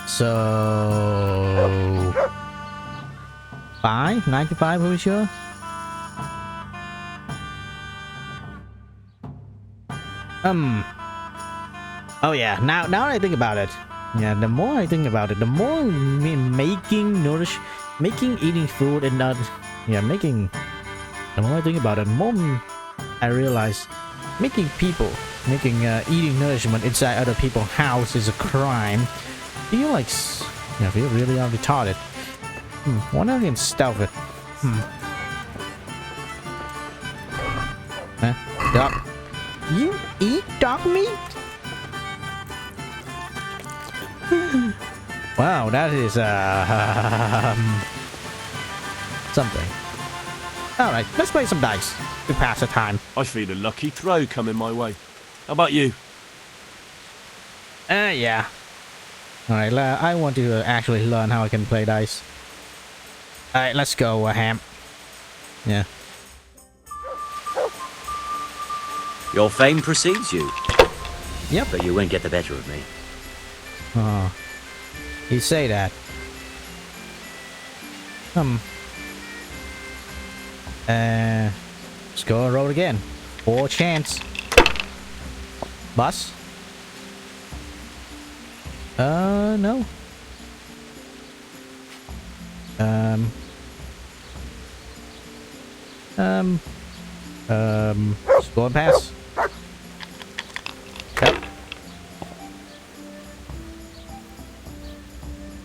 So 95, are we sure? Oh yeah, now that I think about it. Yeah, the more I think about it, the more making eating food and not the more I think about it, the more I realize making eating nourishment inside other people's house is a crime. Feel really retarded. Why not even stealth it? Dog. You eat dog meat? Wow, that is something. Alright, let's play some dice to pass the time. I feel a lucky throw coming my way. How about you? Yeah. Alright, I want to actually learn how I can play dice. Alright, let's go, Ham. Yeah. Your fame precedes you. Yep. But you won't get the better of me. Oh. You say that. Let's go and roll again. 4 chance. Bus? No. Score and pass. Yep.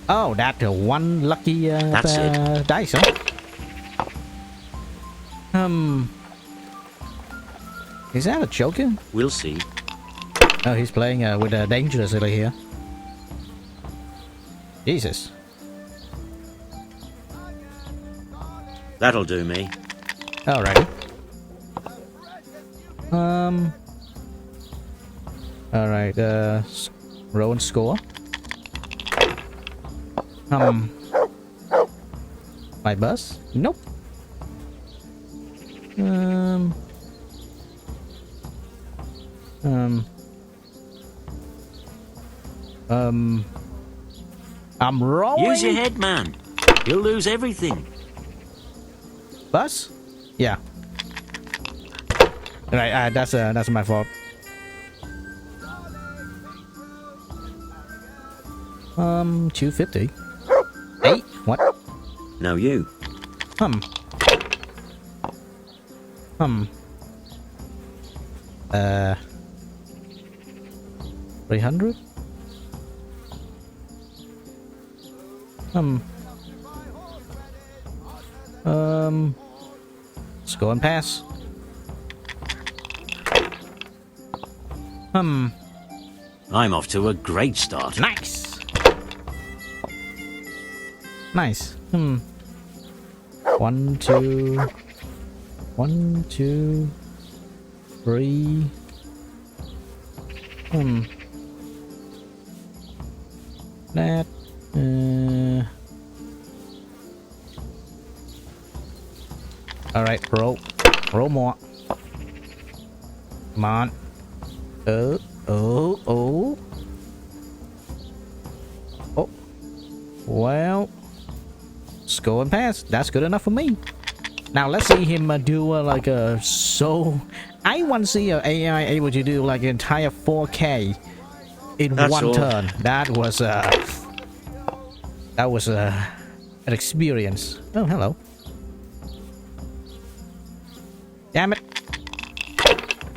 Oh, that's one lucky dice, huh? Is that a joker? We'll see. Oh, he's playing with a dangerously here. Jesus. That'll do me. Alrighty. Alright, roll and score. My bus? Nope. I'm rolling. Use your head, man. You'll lose everything. Bus? Yeah. Right, that's my fault. 250. 8? What? No, you. 300? Let's go and pass. I'm off to a great start. Nice. Nice. 1, 2. 1, 2. 3. That. Alright, roll more. Come on. Oh. Well, score and pass. That's good enough for me. Now let's see him do like a I want to see an AI able to do like an entire 4K in one turn. That was an experience. Oh, hello. Damn it!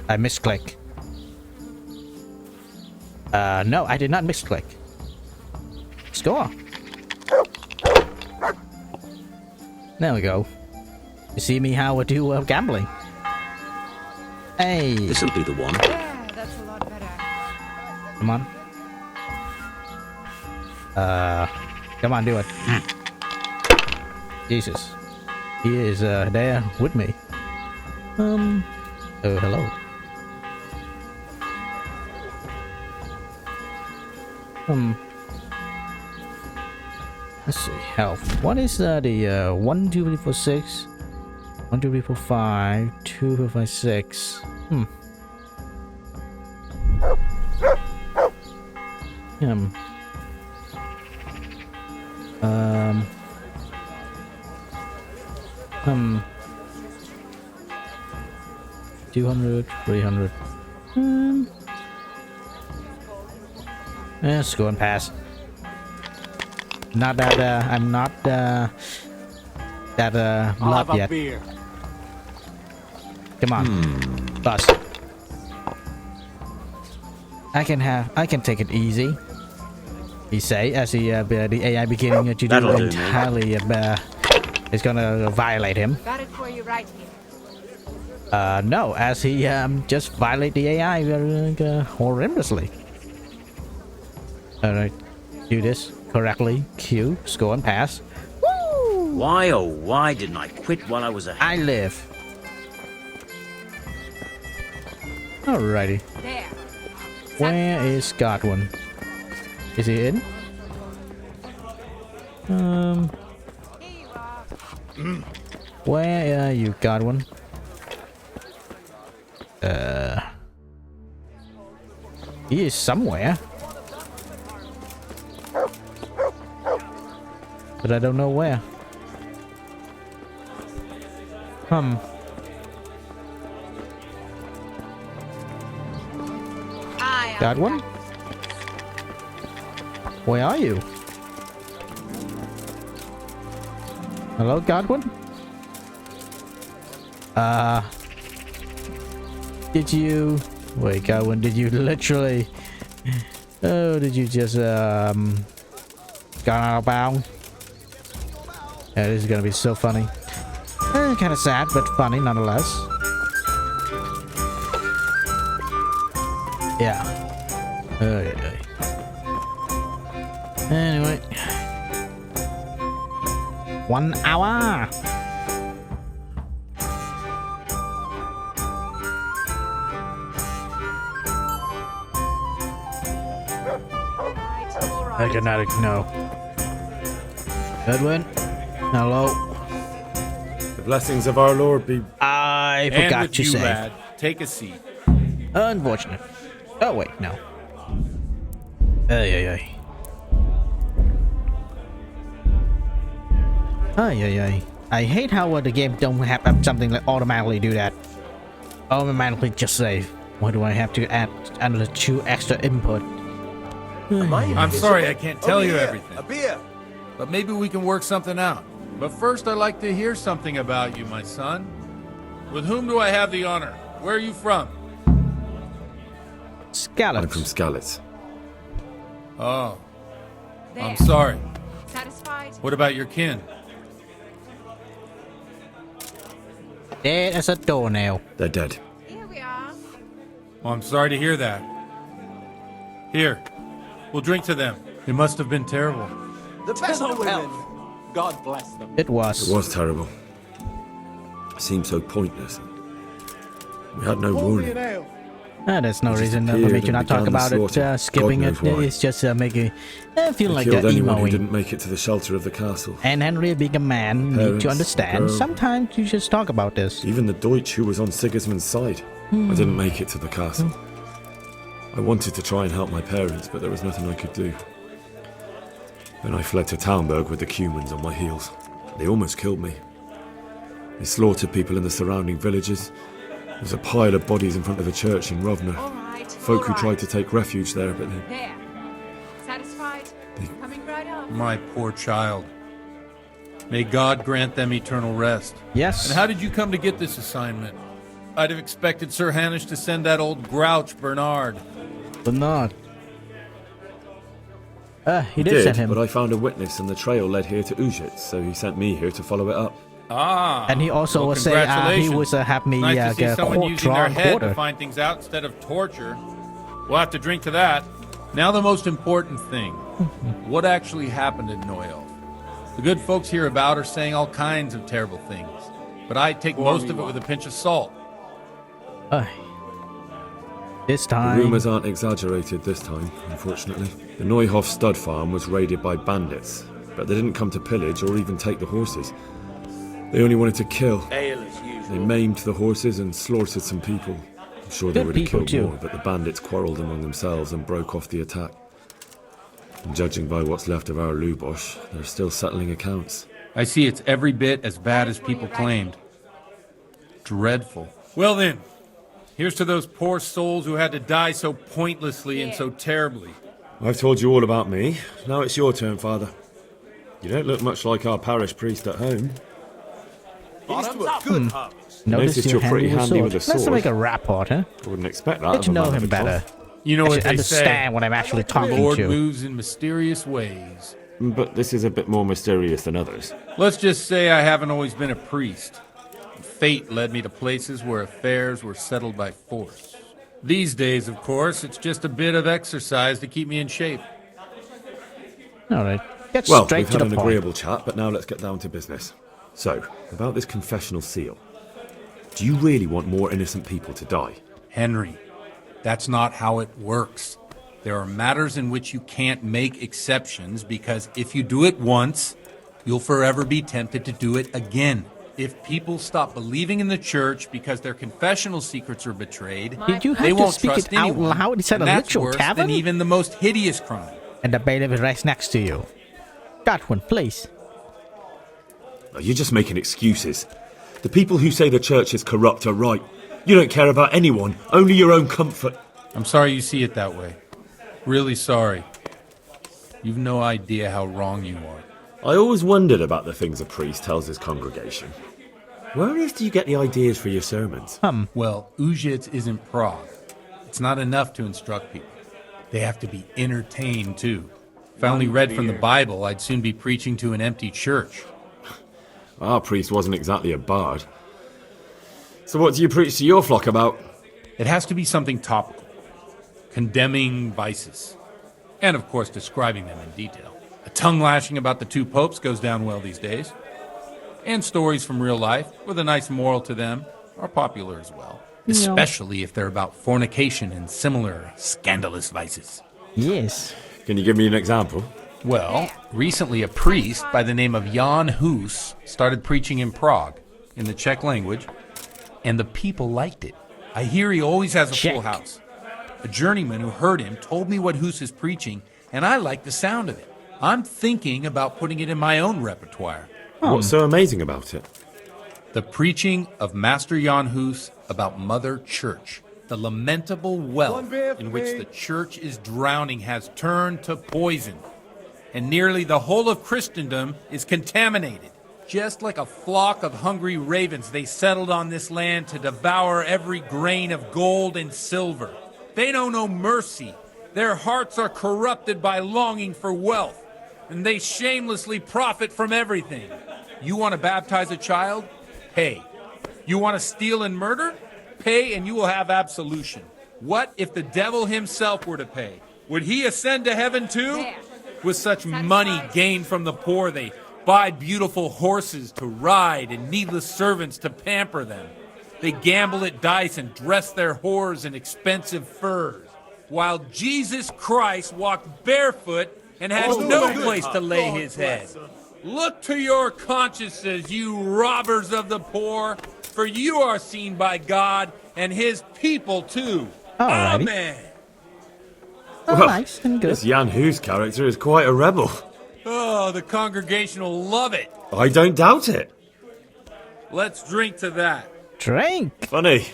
I misclick. No, I did not misclick. Score. There we go. You see me how I do gambling. Hey. This'll be the one. Yeah, that's a lot better. Come on. Come on, do it. Jesus. He is there with me. Oh, hello. Let's see. Health. What is the 1, 2, 3, 4, 6? 1, 2, 3, 4, 5. 2, 4, 5, 6. Um. Um. 200, 300. Let's go and pass. Not that I'm not that love yet. Beer. Come on, bus. I can take it easy. He say as the AI beginning to do That'll do, entirely is gonna violate him. Got it for you right here. No, as he just violate the AI horrendously. Alright, do this correctly. Q, score and pass. Woo! Why, oh, why didn't I quit while I was ahead? I live. Alrighty. There. Where is Godwin? Is he in? Here you are. Where are you, Godwin? He is somewhere. But I don't know where. I am Godwin? Where are you? Hello, Godwin? Did you... Wait, Godwin, did you literally... Oh, did you just, gone out of bounds? Yeah, this is gonna be so funny. Kind of sad, but funny nonetheless. Yeah. Anyway. 1 hour! I cannot no. Edwin? Hello? The blessings of our Lord be... I And forgot with to you, say. lad. Take a seat. Unfortunate. Oh, wait, no. Ay, ay, ay. Ay, ay, ay. I hate how the game don't have something like automatically do that. Automatically just save. Why do I have to add another 2 extra input? I'm sorry I can't tell you everything. A beer. But maybe we can work something out. But first I'd like to hear something about you, my son. With whom do I have the honor? Where are you from? Scallops. I'm from Skalitz. Oh, There. I'm sorry. Satisfied? What about your kin? Dead as a doornail. They're dead. Here we are. Oh, I'm sorry to hear that. Here, we'll drink to them. It must have been terrible. The best of women. God bless them. It was. It was terrible. It seemed so pointless. We had no warning. There's no He just reason for appeared me to and not talk began the about it. slaughter. Skipping God it knows why. is just making feel They like killed anyone who emoing. didn't make it to the shelter of the castle. And Henry, being a man, need Parents, to understand. girl. Sometimes you just talk about this. Even the Deutsch who was on Sigismund's side. I didn't make it to the castle. I wanted to try and help my parents, but there was nothing I could do. Then I fled to Talmberg with the Cumans on my heels. They almost killed me. They slaughtered people in the surrounding villages. There was a pile of bodies in front of a church in Rovna. All right. Folk who all tried right. to take refuge there, but they... There. Satisfied? Coming right up. My poor child. May God grant them eternal rest. Yes. And how did you come to get this assignment? I'd have expected Sir Hanish to send that old grouch Bernard. But not. He did did, send him. but I found a witness and the trail led here to Ujitz, so he sent me here to follow it up. Ah. And he also well, was saying he congratulations. was have me Nice to see get someone using their head quarter. to find things out instead of torture. We'll have to drink to that. Now the most important thing. What actually happened in Noyelf? The good folks hereabout are saying all kinds of terrible things, but I take most of it with a pinch of salt. This The time. rumours aren't exaggerated this time, unfortunately. The Neuhof stud farm was raided by bandits, but they didn't come to pillage or even take the horses. They only wanted to kill. Ale as usual. They maimed the horses and slaughtered some people. I'm sure they Good would have people killed too. more, but the bandits quarrelled among themselves and broke off the attack. And judging by what's left of our Lubosh, they're still settling accounts. I see it's every bit as bad as people claimed. Dreadful. Well then, here's to those poor souls who had to die so pointlessly and so terribly. I've told you all about me. Now it's your turn, Father. You don't look much like our parish priest at home. Noticed you're pretty handy with a Let's sword. make a rapport, huh? I wouldn't expect that. Get of to a know man of him the better. cloth. You know I what should they understand say. what I'm actually The talking Lord to. moves in mysterious ways. But this is a bit more mysterious than others. Let's just say I haven't always been a priest. Fate led me to places where affairs were settled by force. These days, of course, it's just a bit of exercise to keep me in shape. All right. Get Well, straight we've to had the an point. agreeable chat, but now let's get down to business. So, about this confessional seal. Do you really want more innocent people to die? Henry, that's not how it works. There are matters in which you can't make exceptions because if you do it once, you'll forever be tempted to do it again. If people stop believing in the church because their confessional secrets are betrayed, Did you have they to won't speak trust it out anyone. loud inside And a that's literal worse tavern? than even the most hideous crime. And the bailiff is right next to you. That one, please. Oh, you're just making excuses. The people who say the church is corrupt are right. You don't care about anyone, only your own comfort. I'm sorry you see it that way. Really sorry. You've no idea how wrong you are. I always wondered about the things a priest tells his congregation. Where on earth do you get the ideas for your sermons? Well, Ujits isn't Prague. It's not enough to instruct people. They have to be entertained, too. If I only read from the Bible, I'd soon be preaching to an empty church. Our priest wasn't exactly a bard. So what do you preach to your flock about? It has to be something topical, condemning vices, and of course describing them in detail. A tongue lashing about the two popes goes down well these days. And stories from real life, with a nice moral to them, are popular as well. Especially if they're about fornication and similar scandalous vices. Yes. Can you give me an example? Well, recently a priest by the name of Jan Hus started preaching in Prague, in the Czech language, and the people liked it. I hear he always has a full Czech. house. A journeyman who heard him told me what Hus is preaching, and I like the sound of it. I'm thinking about putting it in my own repertoire. What's so amazing about it? The preaching of Master Jan Hus about Mother Church. The lamentable wealth in which the church is drowning has turned to poison, and nearly the whole of Christendom is contaminated. Just like a flock of hungry ravens, they settled on this land to devour every grain of gold and silver. They know no mercy. Their hearts are corrupted by longing for wealth, and they shamelessly profit from everything. You want to baptize a child? Pay. You want to steal and murder? Pay and you will have absolution. What if the devil himself were to pay? Would he ascend to heaven too? There. With such money gained from the poor, they buy beautiful horses to ride and needless servants to pamper them. They gamble at dice and dress their whores in expensive furs, while Jesus Christ walked barefoot and had no place to lay his head. Look to your consciences, you robbers of the poor, for you are seen by God and his people too. Alrighty. Amen. Oh, Well, nice and good. This Jan Hus character is quite a rebel. Oh, the congregation will love it. I don't doubt it. Let's drink to that. Drink. Funny.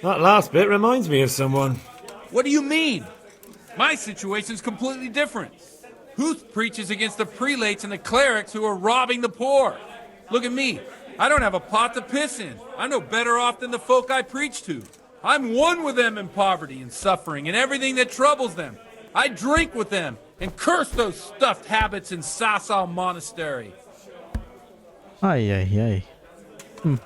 That last bit reminds me of someone. What do you mean? My situation's completely different. Huth preaches against the prelates and the clerics who are robbing the poor. Look at me. I don't have a pot to piss in. I'm no better off than the folk I preach to. I'm one with them in poverty and suffering and everything that troubles them. I drink with them and curse those stuffed habits in Sasau Monastery. Ay, ay, ay.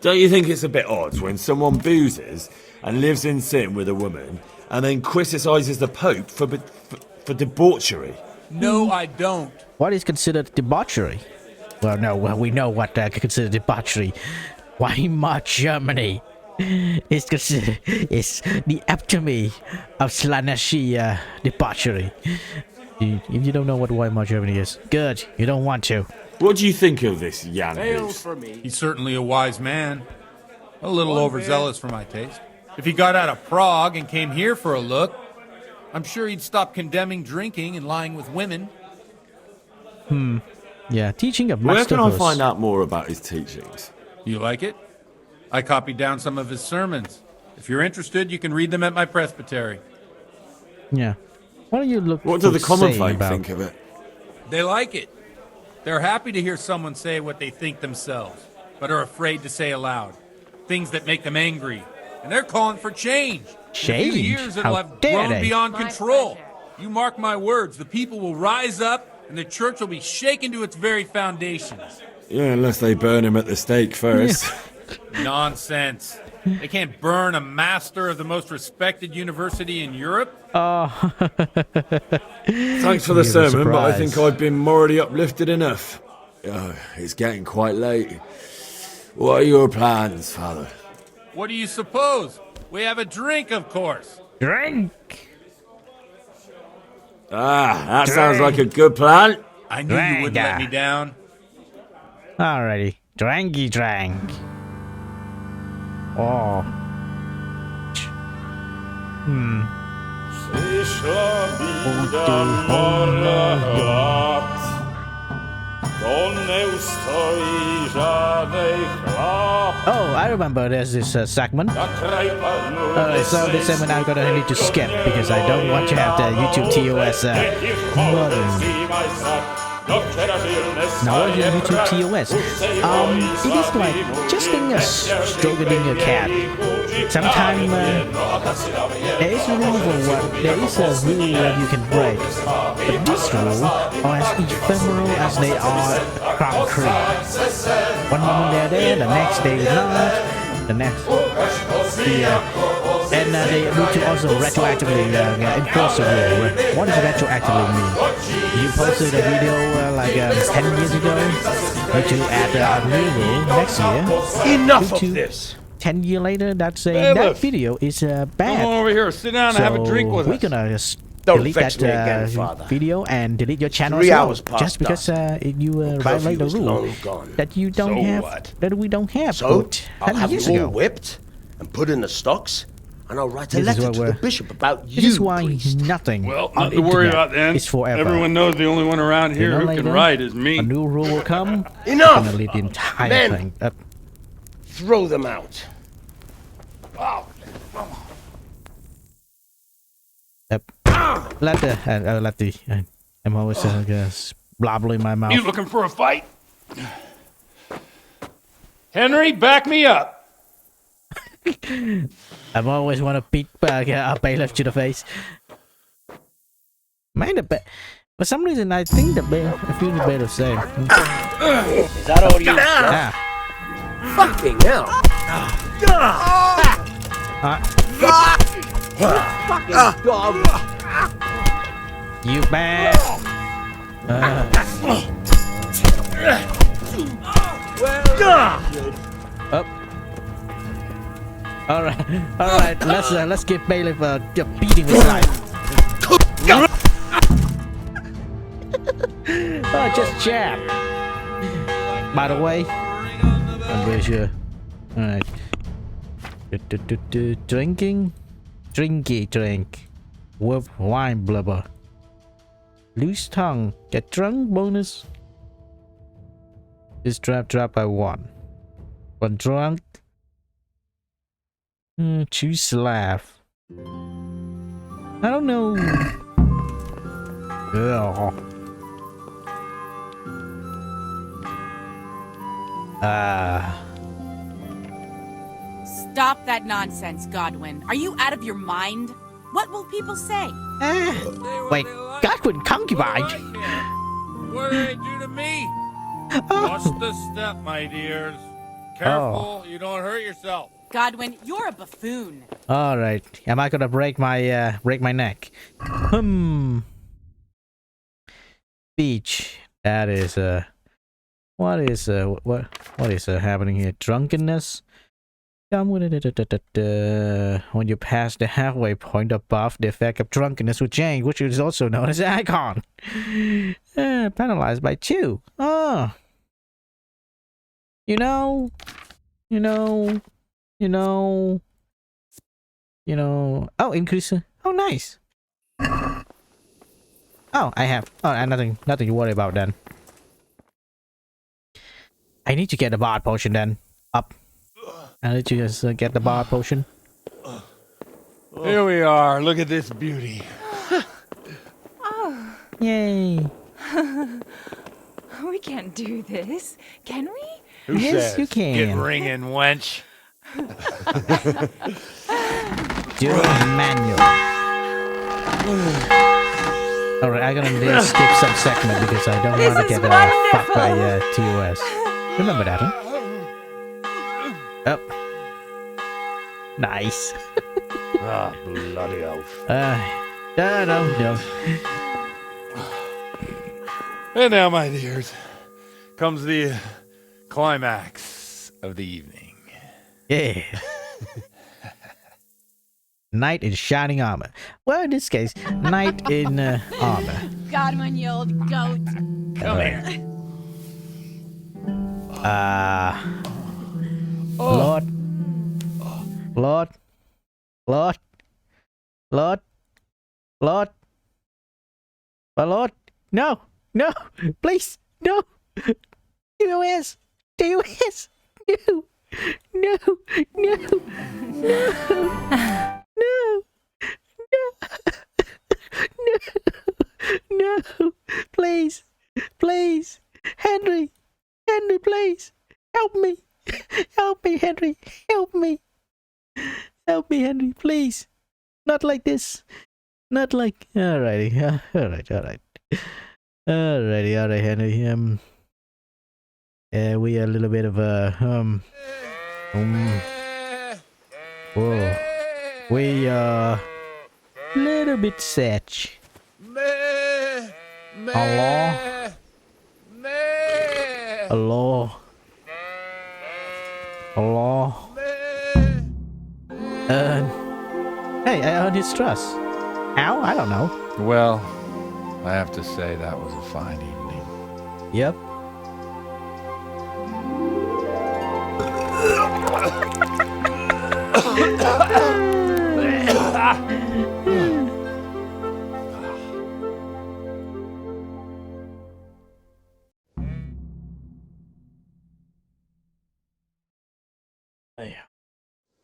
Don't you think it's a bit odd when someone boozes and lives in sin with a woman and then criticizes the Pope for debauchery? No, I don't. What is considered debauchery? Well, no, we know what considered debauchery. Weimar Germany is considered is the epitome of Slanashi debauchery. If you don't know what Weimar Germany is, good. You don't want to. What do you think of this Jan Hus? He's certainly a wise man. A little overzealous for my taste. If he got out of Prague and came here for a look, I'm sure he'd stop condemning drinking and lying with women. Yeah, teaching of Where can I masterhood. find out more about his teachings? You like it? I copied down some of his sermons. If you're interested, you can read them at my presbytery. Yeah. What do you look? What do the common say folk about? think of it? They like it. They're happy to hear someone say what they think themselves, but are afraid to say aloud. Things that make them angry. And they're calling for change. In a Change? few years, it'll How have dare grown they? beyond My control. pleasure. You mark my words, the people will rise up, and the church will be shaken to its very foundations. Yeah, unless they burn him at the stake first. Nonsense. They can't burn a master of the most respected university in Europe. Thanks for the You're sermon, but I surprised. think I've been morally uplifted enough. It's getting quite late. What are your plans, Father? What do you suppose? We have a drink, of course. Drink. That sounds like a good plan. I knew you wouldn't let Drank. me down. Alrighty. Dranky drank. Oh. Oh, I remember there's this segment. So this segment I'm gonna need to skip because I don't want to have the YouTube TOS modern. Now what is YouTube TOS? It is like just being a stroking a cat. Sometimes there is a rule there is a rule that you can break, but this rule are as ephemeral as they are concrete. One moment they're there, the next day not, the next. And they need to also retroactively enforce the rule. What does retroactively mean? You posted a video like 10 years ago, need to add a new rule next year. Enough of this. 10 years later, that video is bad. Come on over here, sit down and have a drink with we're us. gonna just Don't delete vex that me again, Father. video and delete your channel 3 as well, hours past just because you violate curfew the is rule long gone. that you don't So have, what? that we don't have. So, put I'll 10 have years them all ago. whipped and put in the stocks, and I'll write a This is letter what to the we're- bishop about This you, is why priest. nothing Well, on not to worry internet about then. is forever. Everyone knows the only one around here Sooner or who can later, write is me. A new rule will come. Enough! Gonna delete the entire Men. thing. Throw them out. Let the I'm always blobbling in my mouth. You looking for a fight? Henry, back me up. I've always want to beat a bailiff to the face. Man, for some reason I think the bailiff, I feel the bailiff say. Is that all you got? Ah, Fucking hell. Fucking dog. you bad. Up. All right. Let's give bailiff a beating this time. Oh, just jab. By the way, I'm pretty sure. All right. Drinking, drink. With wine blubber. Loose tongue, get drunk bonus. This drop by 1. One drunk. Choose laugh. I don't know. Ugh. Stop that nonsense, Godwin. Are you out of your mind? What will people say? Wait, Godwin concubine? What did they do to me? Watch the step, my dears. Careful, you don't hurt yourself. Godwin, you're a buffoon. All right, am I gonna break my neck? Beach. That is what is happening here? Drunkenness. Come with it. When you pass the halfway point above, the effect of drunkenness will change, which is also known as icon. Penalized by 2. Oh. You know. Oh, increase. Oh, nice. Oh, I have. Oh, nothing to worry about then. I need to get the bard potion then. Up. I need to just get the bard potion. Here we are. Look at this beauty. Yay. We can't do this, can we? Who Yes, says? you can. Get ringing, wench. Do manual. Alright, I'm gonna skip some segment because I don't want to get fucked by TOS. Remember that, huh? Oh. Nice. Ah, bloody oath. No. And now, my dears, comes the climax of the evening. Yeah. Knight in shining armor. Well, in this case, knight in armor. Godwin, you old goat. Come here. Lord. My lord. No, please, no. TOS. No. Please. Henry, please. Help me, Henry. Help me, Henry, please. Not like this. Not like... Alrighty, alright, Henry. We are a little bit of whoa. We are a little bit sad. Hello. Hey, I earned his trust. How? I don't know. Well, I have to say that was a fine evening. Yep.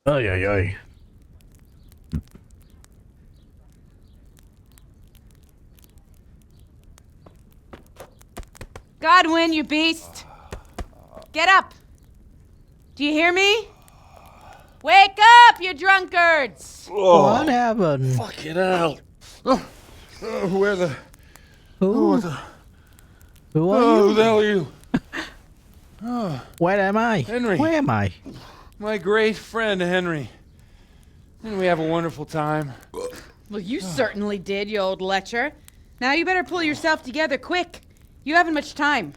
Ay. Godwin, you beast. Get up. Do you hear me? Wake up, you drunkards. What happened? Fucking hell. Where the... Who are Who you? the hell are you? Where am I? Henry. Where am I? My great friend, Henry. Didn't we have a wonderful time? Well, you certainly did, you old lecher. Now you better pull yourself together quick. You haven't much time.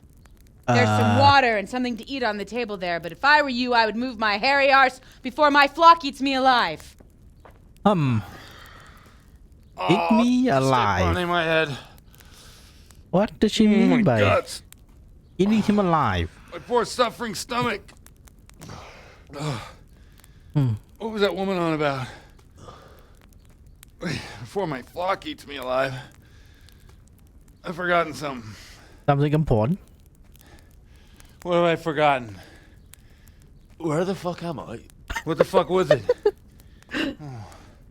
There's some water and something to eat on the table there, but if I were you, I would move my hairy arse before my flock eats me alive. Eat me Stick alive. running my head. What does she mean My by guts. eating him alive? My poor suffering stomach. What was that woman on about? Before my flock eats me alive. I've forgotten something. Something important? What have I forgotten? Where the fuck am I? What the fuck was it?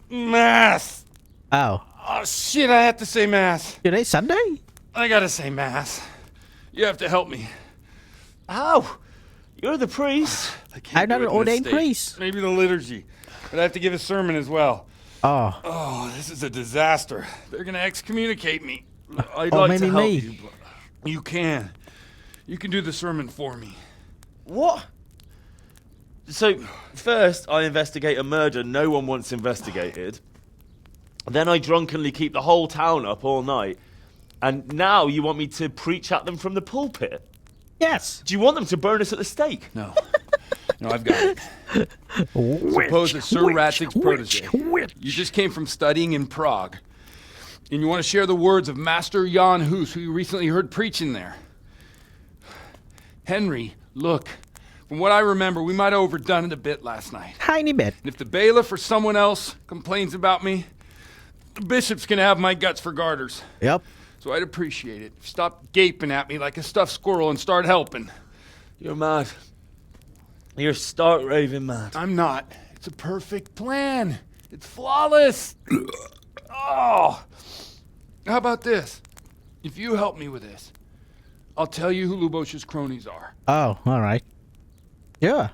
Mass! Oh. Oh shit, I have to say mass. Today's Sunday? I gotta say mass. You have to help me. How? You're the priest. I can't I'm not do it an in this ordained state. priest. Maybe the liturgy. But I have to give a sermon as well. Oh. Oh, this is a disaster. They're gonna excommunicate me. I'd Or like maybe to help me. you, but you can. You can do the sermon for me. What? So, first I investigate a murder no one wants investigated. Then I drunkenly keep the whole town up all night. And now you want me to preach at them from the pulpit? Yes. Do you want them to burn us at the stake? No. No, I've got it. Suppose that Sir Ratzig's protege. You just came from studying in Prague. And you want to share the words of Master Jan Hus, who you recently heard preaching there. Henry, look. From what I remember, we might have overdone it a bit last night. Tiny bit. And if the bailiff or someone else complains about me, the bishop's gonna have my guts for garters. Yep. So I'd appreciate it. Stop gaping at me like a stuffed squirrel and start helping. You're mad. You're stark raving mad. I'm not. It's a perfect plan. It's flawless. Oh. How about this? If you help me with this, I'll tell you who Lubosh's cronies are. Oh, all right. Yeah.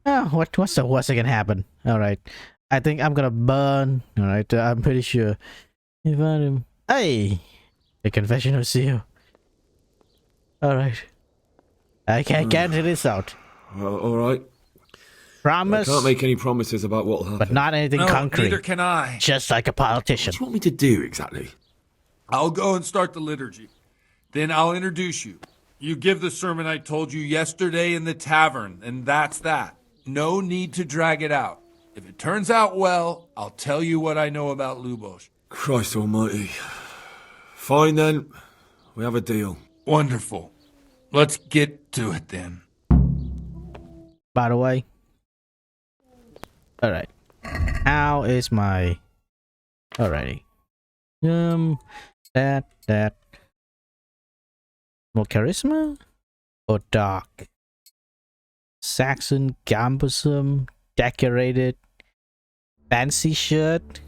Oh, what's the worst that can happen? All right. I think I'm gonna burn. All right. I'm pretty sure. If I hey, the confession of seal. All right. I can't cancel this out. Well, all right. Promise. I can't make any promises about what'll happen. But not anything No, concrete. neither can I. Just like a politician. What do you want me to do exactly? I'll go and start the liturgy. Then I'll introduce you. You give the sermon I told you yesterday in the tavern, and that's that. No need to drag it out. If it turns out well, I'll tell you what I know about Lubosh. Christ almighty. Fine then. We have a deal. Wonderful. Let's get to it then. By the way. Alright. How is my... Alrighty. That. More charisma? Or dark? Saxon, gambersome, decorated, fancy shirt?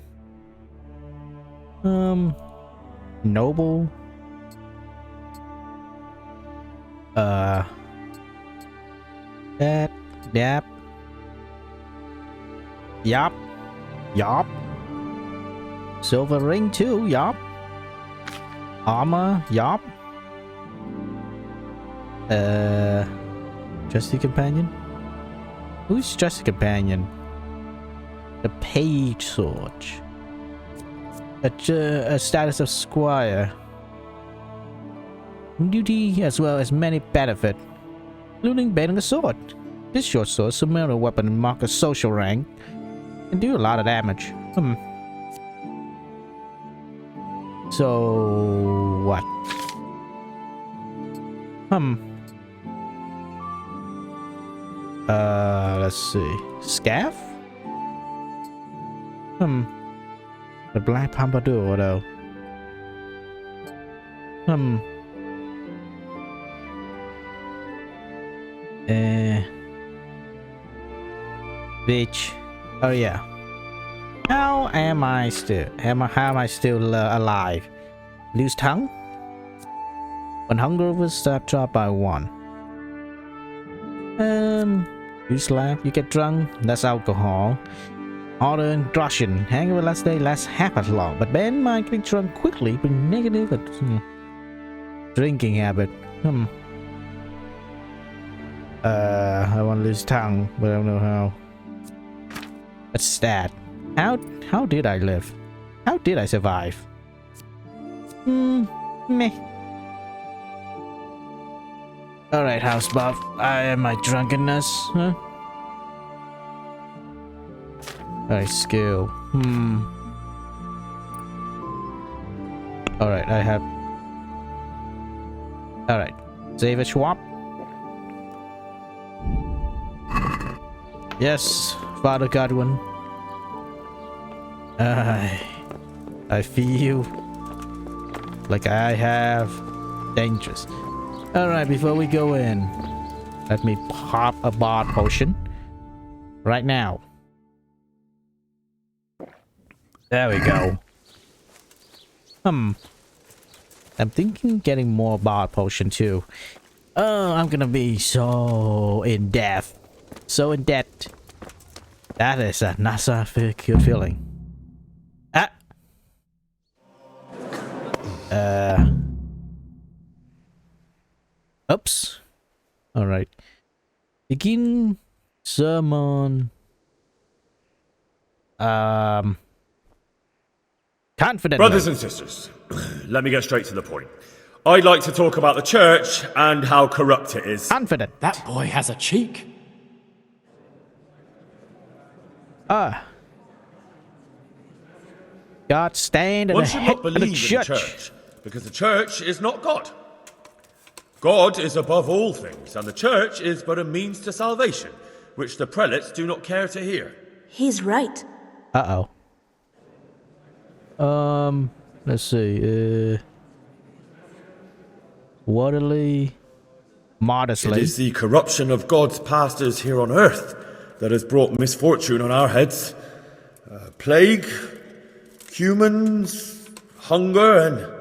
Noble? That, yap. Yup. Silver ring too, yup. Armor, yup. Trusty companion? Who's trusty companion? The page sword. A status of squire. Duty as well as many benefit. Including bearing a sword. This short sword, similar weapon, mark a social rank. Can do a lot of damage. So what? Let's see. Scaff? The black pompadour though. Bitch. Oh yeah. How am I still? How am I still alive? Lose tongue? When hungover, stop drop by 1. You slap, you get drunk, that's alcohol. Order and Russian, hangover last day lasts half as long, but Ben might get drunk quickly, but negative drinking habit. I want to lose tongue, but I don't know how. What's that? How did I live? How did I survive? Meh. Alright, house buff. I am my drunkenness, huh? Alright, skill. Alright, I have... Alright. Save a swap. Yes, Father Godwin. I feel like I have dangerous. Alright, before we go in, let me pop a bard potion. Right now. There we go. I'm thinking getting more bard potion too. Oh, I'm gonna be so in depth. So in debt. That is a not so good feeling. Oops. Alright. Begin sermon. Confident. Brothers and sisters, let me get straight to the point. I'd like to talk about the church and how corrupt it is. Confident. That boy has a cheek. God stand at One the should head not of the believe in the church. church, because the church is not God. God is above all things, and the church is but a means to salvation, which the prelates do not care to hear. He's right. Let's see. Waterly. Modestly. It is the corruption of God's pastors here on earth that has brought misfortune on our heads. Plague, humans, hunger, and